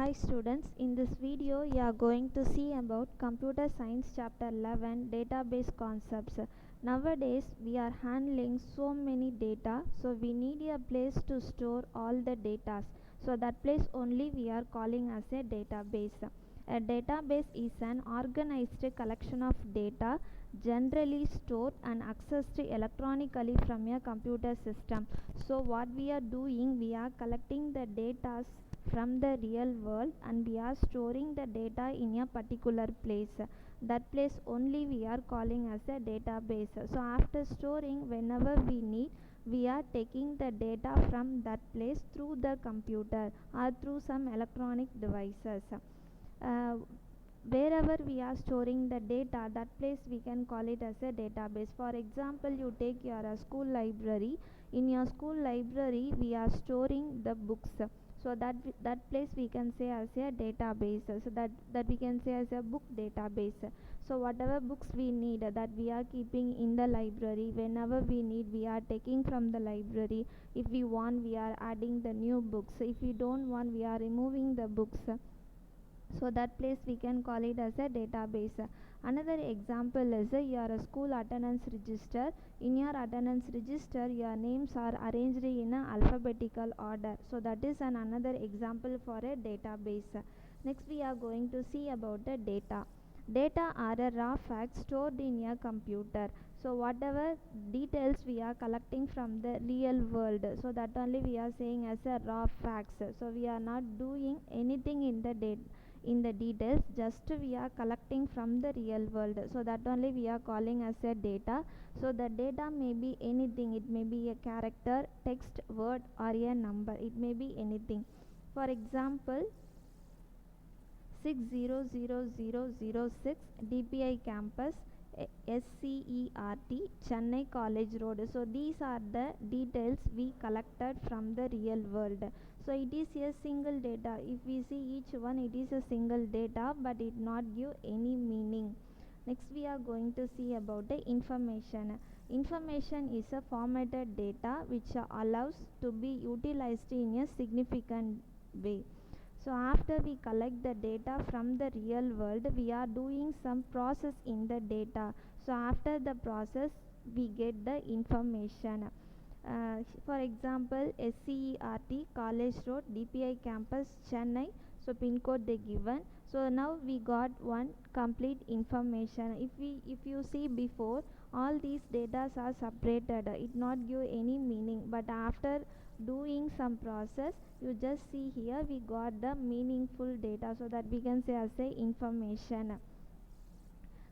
Hi students, in this video you are going to see about computer science chapter 11 database concepts. Nowadays we are handling so many data, so we need a place to store all the data. So that place only we are calling as a database. A database is an organized collection of data generally stored and accessed electronically from a computer system. So what we are doing, we are collecting the data from the real world and we are storing the data in a particular place. That place only we are calling as a database. So after storing, whenever we need, we are taking the data from that place through the computer or through some electronic devices. Wherever we are storing the data, that place we can call it as a database. For example, you take your school library. In your school library we are storing the books, so that place we can say as a database. So that we can say as a book database. So whatever books we need, that we are keeping in the library. Whenever we need, we are taking from the library. If we want, we are adding the new books. If we don't want, we are removing the books. So that place we can call it as a database. Another example is your school attendance register. In your attendance register, your names are arranged in a alphabetical order, so that is another example for a database. Next we are going to see about the data. Data are a raw facts stored in a computer. So whatever details we are collecting from the real world, so that only we are saying as a raw facts. So we are not doing anything in the details, just we are collecting from the real world, so that only we are calling as a data. So the data may be anything, it may be a character, text, word or a number, it may be anything. For example, 600006 DPI campus, SCERT, Chennai College Road. So these are the details we collected from the real world. So it is a single data. If we see each one, it is a single data, but it not give any meaning. Next we are going to see about the information. Information is a formatted data which allows to be utilized in a significant way. So after we collect the data from the real world, we are doing some process in the data. So after the process, we get the information. For example, SCERT, College Road, DPI campus, Chennai. So pin code they given. So now we got one complete information. If you see before, all these data are separated. It not give any meaning. But after doing some process, you just see here we got the meaningful data, so that we can say as a information.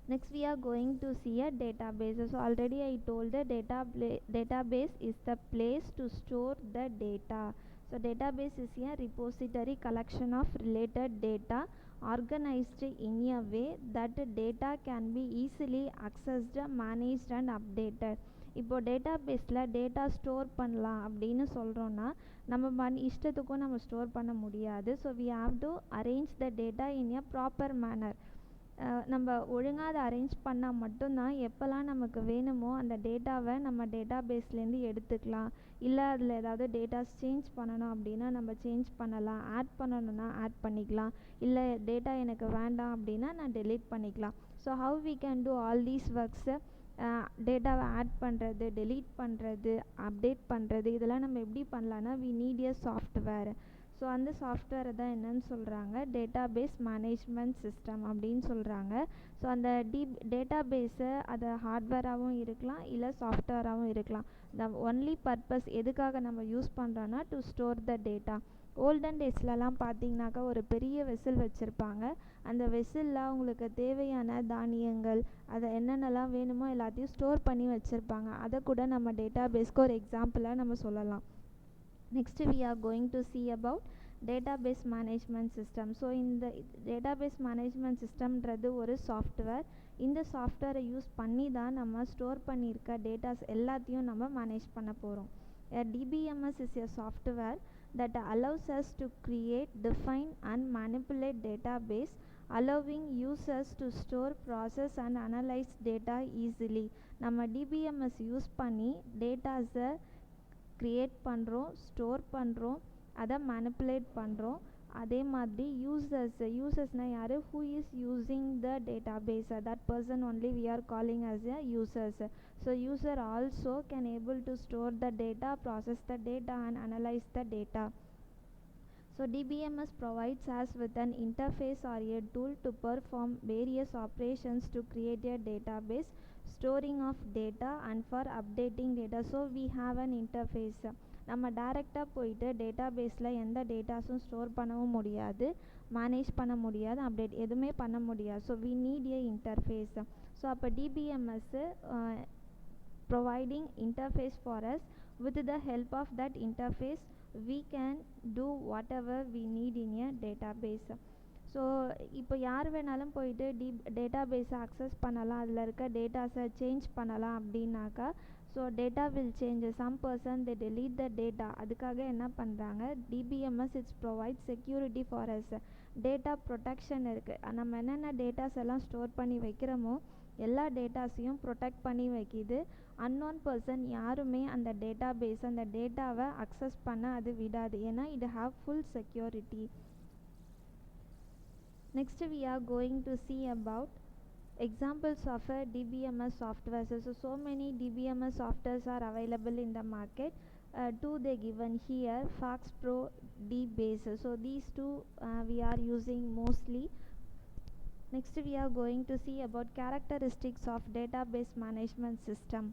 Next we are going to see a database. So already I told the database is the place to store the data. So database is a repository collection of related data organized in a way that data can be easily accessed, managed and updated. இப்போ டேட்டாபேஸில் data store பண்ணலாம் அப்படின்னு சொல்கிறோன்னா, நம்ம இஷ்டத்துக்கும் நம்ம store பண்ண முடியாது. So we have to arrange the data in a proper manner. நம்ம ஒழுங்காக அதை அரேஞ்ச் பண்ணால் மட்டும்தான் எப்போல்லாம் நமக்கு வேணுமோ அந்த டேட்டாவை நம்ம டேட்டாபேஸ்லேருந்து எடுத்துக்கலாம். இல்லை அதில் ஏதாவது டேட்டாஸ் சேஞ்ச் பண்ணணும் அப்படின்னா நம்ம சேஞ்ச் பண்ணலாம், ஆட் பண்ணணுன்னா ஆட் பண்ணிக்கலாம், இல்லை டேட்டா எனக்கு வேண்டாம் அப்படின்னா நான் டெலீட் பண்ணிக்கலாம். So how we can do all these works? டேட்டாவை ஆட் பண்ணுறது, டெலீட் பண்ணுறது, அப்டேட் பண்ணுறது, இதெல்லாம் நம்ம எப்படி பண்ணலான்னா we need a software. So அந்த சாஃப்ட்வேரை தான் என்னன்னு சொல்கிறாங்க, டேட்டாபேஸ் மேனேஜ்மெண்ட் சிஸ்டம் அப்படின்னு சொல்கிறாங்க. ஸோ அந்த டேட்டாபேஸை அதை ஹார்ட்வேராகவும் இருக்கலாம், இல்லை சாஃப்ட்வேராகவும் இருக்கலாம். த ஒன்லி பர்பஸ் எதுக்காக நம்ம யூஸ் பண்ணுறோன்னா to store the data. Olden டேஸ்லலாம் பார்த்தீங்கன்னாக்கா ஒரு பெரிய வெசில் வச்சுருப்பாங்க. அந்த வெசிலில் அவங்களுக்கு தேவையான தானியங்கள், அதை என்னென்னலாம் வேணுமோ எல்லாத்தையும் ஸ்டோர் பண்ணி வச்சுருப்பாங்க. அதை கூட நம்ம டேட்டாபேஸ்க்கு ஒரு எக்ஸாம்பிளாக நம்ம சொல்லலாம். Next we are going to see about database management system. So இந்த database management systemன்றது ஒரு சாஃப்ட்வேர். இந்த சாஃப்ட்வேரை யூஸ் பண்ணி தான் நம்ம ஸ்டோர் பண்ணியிருக்க டேட்டாஸ் எல்லாத்தையும் நம்ம மேனேஜ் பண்ண போகிறோம். DBMS is a software that allows us to create, define and manipulate database, allowing users to store, process and analyze data easily. நம்ம DBMS யூஸ் பண்ணி டேட்டாஸை க்ரியேட் பண்ணுறோம், ஸ்டோர் பண்ணுறோம், அதை மேனிப்புலேட் பண்ணுறோம், அதே மாதிரி யூசர்ஸ்னால் யார்? who is using the database, that person only we are calling as a users. So user also can able to store the data, process the data and analyze the data. So DBMS provides us with an interface or a tool to perform various operations to create a database, storing of data and for updating data. So we have an interface. நம்ம டைரெக்டாக போயிட்டு டேட்டாபேஸில் எந்த டேட்டாஸும் store பண்ணவும் முடியாது, manage பண்ண முடியாது, update எதுவுமே பண்ண முடியாது. So we need a interface. So அப்போ DBMS providing interface for us. With the help of that interface we can do whatever we need in a database. So இப்போ யார் வேணாலும் போயிட்டு டேட்டாபேஸை அக்சஸ் பண்ணலாம், அதில் இருக்க டேட்டாஸை சேஞ்ச் பண்ணலாம் அப்படின்னாக்கா. So data will change, some person they delete the data. அதுக்காக என்ன பண்ணுறாங்க, DBMS its provide security for us. Data protection இருக்குது. நம்ம என்னென்ன டேட்டாஸ் எல்லாம் ஸ்டோர் பண்ணி வைக்கிறோமோ எல்லா டேட்டாஸையும் ப்ரொடெக்ட் பண்ணி வைக்கிது. அன்னோன் பர்சன் யாருமே அந்த டேட்டாபேஸ் அந்த டேட்டாவை அக்சஸ் பண்ண அது விடாது, ஏன்னா இது have full security. Next we are going to see about examples of a DBMS software. So many DBMS softwares are available in the market. Two they given here, FoxPro, DBase. So these two we are using mostly. Next we are going to see about characteristics of database management system.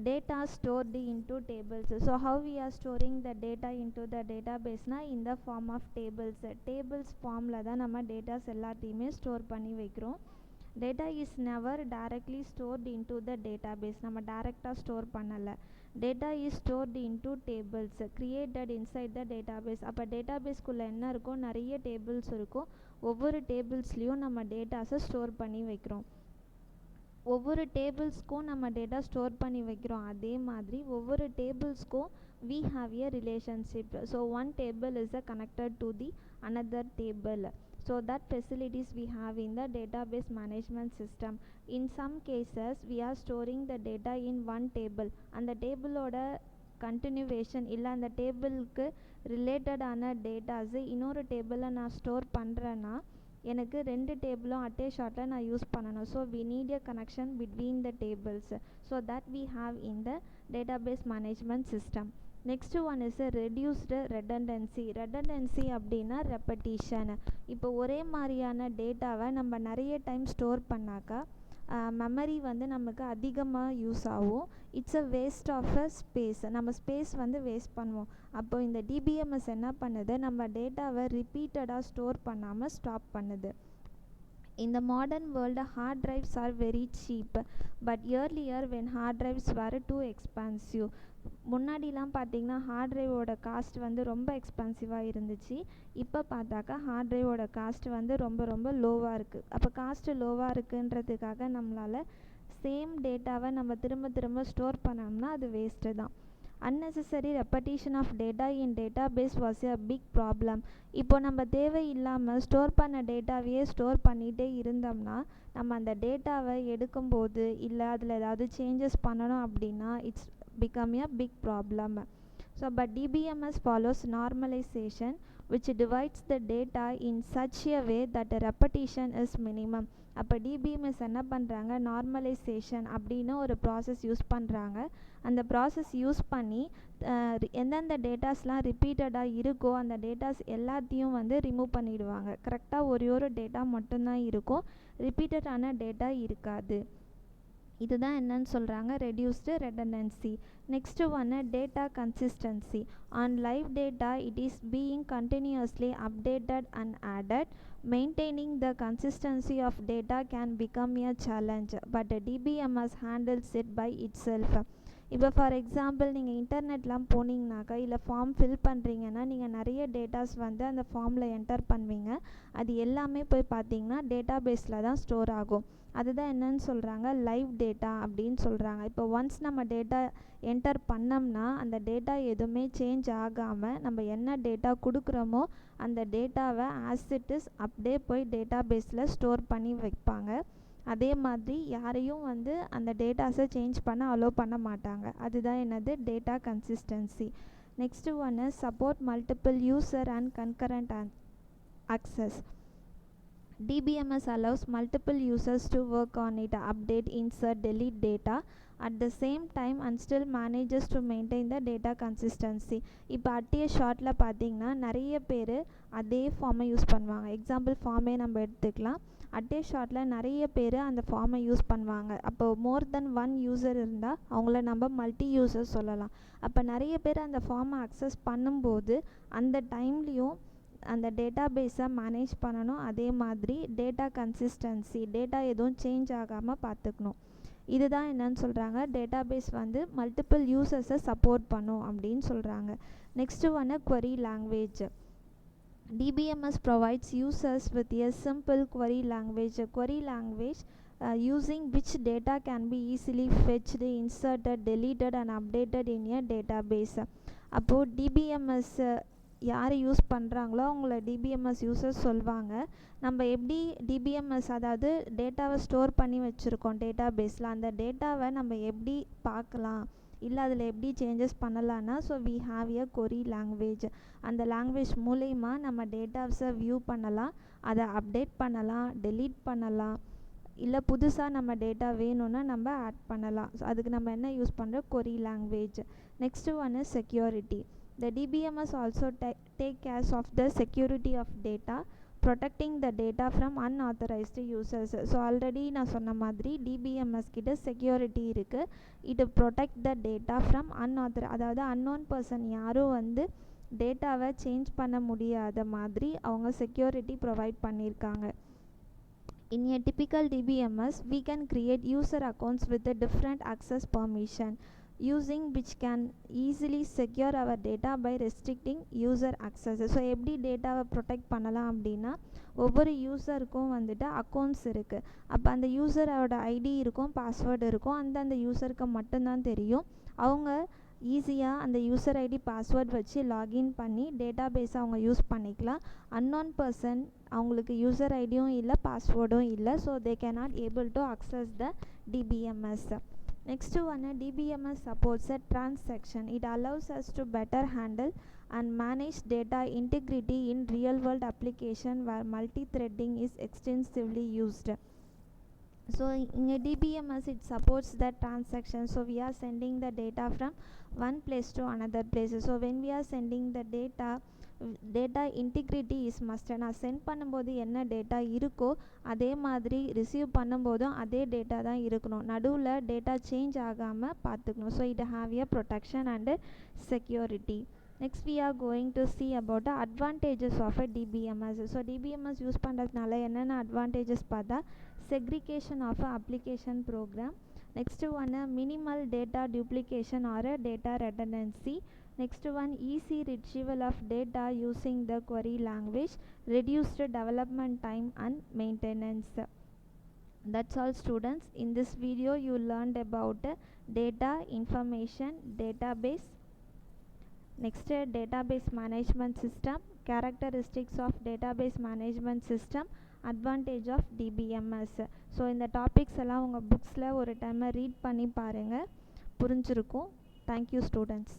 Data stored into tables. So how we are storing the data into the database na in the form of tables. Tables form la da nama data எல்லாத்தையுமே store பண்ணி வைக்கிறோம். Data is never directly stored into the database. நம்ம டைரெக்டாக store பண்ணலை. Data is stored into tables created inside the database. அப்போ டேட்டாபேஸ்க்குள்ளே என்ன இருக்கும், நிறைய டேபிள்ஸ் இருக்கும். ஒவ்வொரு டேபிள்ஸ்லேயும் நம்ம டேட்டாஸை ஸ்டோர் பண்ணி வைக்கிறோம். ஒவ்வொரு டேபிள்ஸ்க்கும் நம்ம டேட்டா ஸ்டோர் பண்ணி வைக்கிறோம். அதே மாதிரி ஒவ்வொரு டேபிள்ஸ்க்கும் we have a relationship. So one table is connected to the another table. So that facilities we have in the database management system. In some cases we are storing the data in one table. அந்த டேபிளோட continuation இல்லை அந்த டேபிளுக்கு ரிலேட்டடான datas இன்னொரு டேபிளில் நான் store பண்ணுறேன்னா எனக்கு ரெண்டு டேபிளும் அட்டே ஷார்ட்டில் நான் யூஸ் பண்ணணும். So we need a connection between the tables. So that we have in the database management system. Next one is reduced redundancy. Redundancy அப்படின்னா ரெப்படிஷன். இப்போ ஒரே மாதிரியான டேட்டாவை நம்ம நிறைய டைம் ஸ்டோர் பண்ணாக்கா மெமரி வந்து நமக்கு அதிகமாக யூஸ் ஆகும். It's a waste of a space. நம்ம ஸ்பேஸ் வந்து வேஸ்ட் பண்ணுவோம். அப்போ இந்த டிபிஎம்எஸ் என்ன பண்ணுது, நம்ம டேட்டாவை ரிப்பீட்டடாக ஸ்டோர் பண்ணாமல் ஸ்டாப் பண்ணுது. In the modern world hard drives are very cheap, but earlier when hard drives were too expensive. முன்னாடிலாம் பார்த்தீங்கன்னா ஹார்ட் ட்ரைவோட காஸ்ட் வந்து ரொம்ப எக்ஸ்பென்சிவாக இருந்துச்சு. இப்போ பார்த்தாக்கா ஹார்ட் ட்ரைவோட காஸ்ட் வந்து ரொம்ப ரொம்ப லோவாக இருக்குது. அப்போ காஸ்ட்டு லோவாக இருக்குன்றதுக்காக நம்மளால் சேம் டேட்டாவை நம்ம திரும்ப திரும்ப ஸ்டோர் பண்ணோம்னா அது வேஸ்ட்டு தான். unnecessary repetition of data in database was a big problem. இப்போ நம்ம தேவையில்லாமல் ஸ்டோர் பண்ண டேட்டாவையே ஸ்டோர் பண்ணிகிட்டே இருந்தோம்னா நம்ம அந்த டேட்டாவை எடுக்கும்போது இல்லை அதில் ஏதாவது சேஞ்சஸ் பண்ணணும் அப்படின்னா it's become a big problem. So but DBMS follows normalization which divides the data in such a way that the repetition is minimum. அப்போ டிபிஎம்எஸ் என்ன பண்ணுறாங்க, நார்மலைசேஷன் அப்படின்னு ஒரு ப்ராசஸ் யூஸ் பண்ணுறாங்க. அந்த ப்ராசஸ் யூஸ் பண்ணி எந்தெந்த டேட்டாஸ்லாம் ரிப்பீட்டடாக இருக்கோ அந்த டேட்டாஸ் எல்லாத்தையும் வந்து ரிமூவ் பண்ணிவிடுவாங்க. கரெக்டாக ஒரு டேட்டா மட்டும்தான் இருக்கும், ரிப்பீட்டடான டேட்டா இருக்காது. இதுதான் என்னன்னு சொல்கிறாங்க, ரெடியூஸ்டு ரெடண்டன்சி. நெக்ஸ்ட்டு ஒன்று data consistency. On live data it is being continuously updated and added. Maintaining the consistency of data can become a challenge, but DBMS handles it by itself. இப்போ for example நீங்கள் இன்டர்நெட்லாம் போனீங்கனாக்கா இல்லை form fill பண்ணுறீங்கன்னா நீங்கள் நிறைய datas வந்து அந்த ஃபார்மில் என்டர் பண்ணுவீங்க. அது எல்லாமே போய் பார்த்தீங்கன்னா டேட்டாபேஸில் தான் ஸ்டோர் ஆகும். அதுதான் என்னன்னு சொல்கிறாங்க, லைவ் டேட்டா அப்படின்னு சொல்கிறாங்க. இப்போ ஒன்ஸ் நம்ம டேட்டா என்டர் பண்ணோம்னா அந்த டேட்டா எதுவுமே சேஞ்ச் ஆகாமல் நம்ம என்ன டேட்டா கொடுக்குறோமோ அந்த டேட்டாவை ஆஸ் இட் இஸ் அப்படியே போய் டேட்டாபேஸில் ஸ்டோர் பண்ணி வைப்பாங்க. அதே மாதிரி யாரையும் வந்து அந்த டேட்டாஸை சேஞ்ச் பண்ண அலோவ் பண்ண மாட்டாங்க. அதுதான் என்னது, டேட்டா கன்சிஸ்டன்சி. நெக்ஸ்ட்டு ஒன்று support multiple user and concurrent access. DBMS allows multiple users to work on it, update, insert, delete data at the same time and still manages to maintain the data consistency. இப்போ அட்டிய ஷார்ட்டில் பார்த்தீங்கன்னா நிறைய பேர் அதே ஃபார்மை use பண்ணுவாங்க. Example ஃபார்மே நம்ம எடுத்துக்கலாம். அட்டே ஷார்ட்டில் நிறைய பேர் அந்த ஃபார்மை யூஸ் பண்ணுவாங்க. அப்போ மோர் தென் ஒன் யூசர் இருந்தால் அவங்கள நம்ம மல்டி யூசர் சொல்லலாம். அப்போ நிறைய பேர் அந்த ஃபார்மை அக்சஸ் பண்ணும்போது அந்த டைம்லேயும் அந்த டேட்டா பேஸை மேனேஜ் பண்ணணும். அதே மாதிரி டேட்டா கன்சிஸ்டன்சி, டேட்டா எதுவும் சேஞ்ச் ஆகாமல் பார்த்துக்கணும். இதுதான் என்னன்னு சொல்கிறாங்க, டேட்டா பேஸ் வந்து மல்டிபிள் யூசர்ஸை சப்போர்ட் பண்ணும் அப்படின்னு சொல்கிறாங்க. நெக்ஸ்ட்டு ஒன்று query language. DBMS provides users with a simple query language. Query language using which data can be easily fetched, inserted, deleted and updated in a database. அப்போது DBMS யார் use பண்ணுறாங்களோ அவங்கள DBMS users சொல்லுவாங்க. நம்ம எப்படி DBMS அதாவது டேட்டாவை store பண்ணி வச்சுருக்கோம் டேட்டா பேஸில், அந்த டேட்டாவை நம்ம எப்படி பார்க்கலாம், இல்லை அதில் எப்படி சேஞ்சஸ் பண்ணலான்னா, so we have a query language. அந்த லாங்குவேஜ் மூலயமா நம்ம டேட்டாஸை வியூ பண்ணலாம், அதை அப்டேட் பண்ணலாம், டெலீட் பண்ணலாம், இல்லை புதுசாக நம்ம டேட்டா வேணும்னா நம்ம ஆட் பண்ணலாம். ஸோ அதுக்கு நம்ம என்ன யூஸ் பண்ணுறோம், query language. நெக்ஸ்ட்டு ஒன்று security. The DBMS also take care of the security of data, protecting the data from unauthorized users. So already நான் சொன்ன மாதிரி DBMS கிட்ட செக்யூரிட்டி இருக்குது. இது ப்ரொடெக்ட் த டேட்டா ஃப்ரம் அதாவது அன்னோன் பர்சன் யாரும் வந்து டேட்டாவை சேஞ்ச் பண்ண முடியாத மாதிரி அவங்க செக்யூரிட்டி ப்ரொவைட் பண்ணியிருக்காங்க. In a typical DBMS, we can create user accounts with a different access permission, using which can easily secure our data by restricting user access. So எப்படி டேட்டாவை ப்ரொடெக்ட் பண்ணலாம் அப்படின்னா, ஒவ்வொரு யூஸருக்கும் வந்துட்டு அக்கௌண்ட்ஸ் இருக்குது. அப்போ அந்த யூஸரோட ஐடி இருக்கும், பாஸ்வேர்டு இருக்கும், அந்த யூஸருக்கு மட்டும்தான் தெரியும். அவங்க ஈஸியாக அந்த யூசர் ஐடி பாஸ்வேர்ட் வச்சு லாகின் பண்ணி டேட்டா பேஸை அவங்க யூஸ் பண்ணிக்கலாம். அன்னோன் பர்சன் அவங்களுக்கு யூசர் ஐடியும் இல்லை, பாஸ்வேர்டும் இல்லை, so they cannot able to access the DBMS. Next one, DBMS supports a transaction. It allows us to better handle and manage data integrity in real world application where multi-threading is extensively used. So in a DBMS it supports the transaction, so we are sending the data from one place to another place. So when we are sending the data integrity is must. நான் send பண்ணும்போது என்ன data இருக்கோ அதே மாதிரி receive பண்ணும்போதும் அதே data தான் இருக்கணும், நடுவில் டேட்டா சேஞ்ச் ஆகாமல் பார்த்துக்கணும். So it have a protection and security. Next we are going to see about the advantages of a DBMS. So DBMS use பண்ணுறதுனால என்னென்ன அட்வான்டேஜஸ் பார்த்தா, segregation of a application program. Next one, minimal data duplication or a data redundancy. Next one, easy retrieval of data using the query language, reduced development time and maintenance. That's all students. In this video you learned about data information database. Next, database management system, characteristics of database management system, advantage of DBMS. So இந்த topics எல்லாம் உங்கள் புக்ஸில் ஒரு டைமை read பண்ணி பாருங்கள், புரிஞ்சிருக்கும். Thank you students.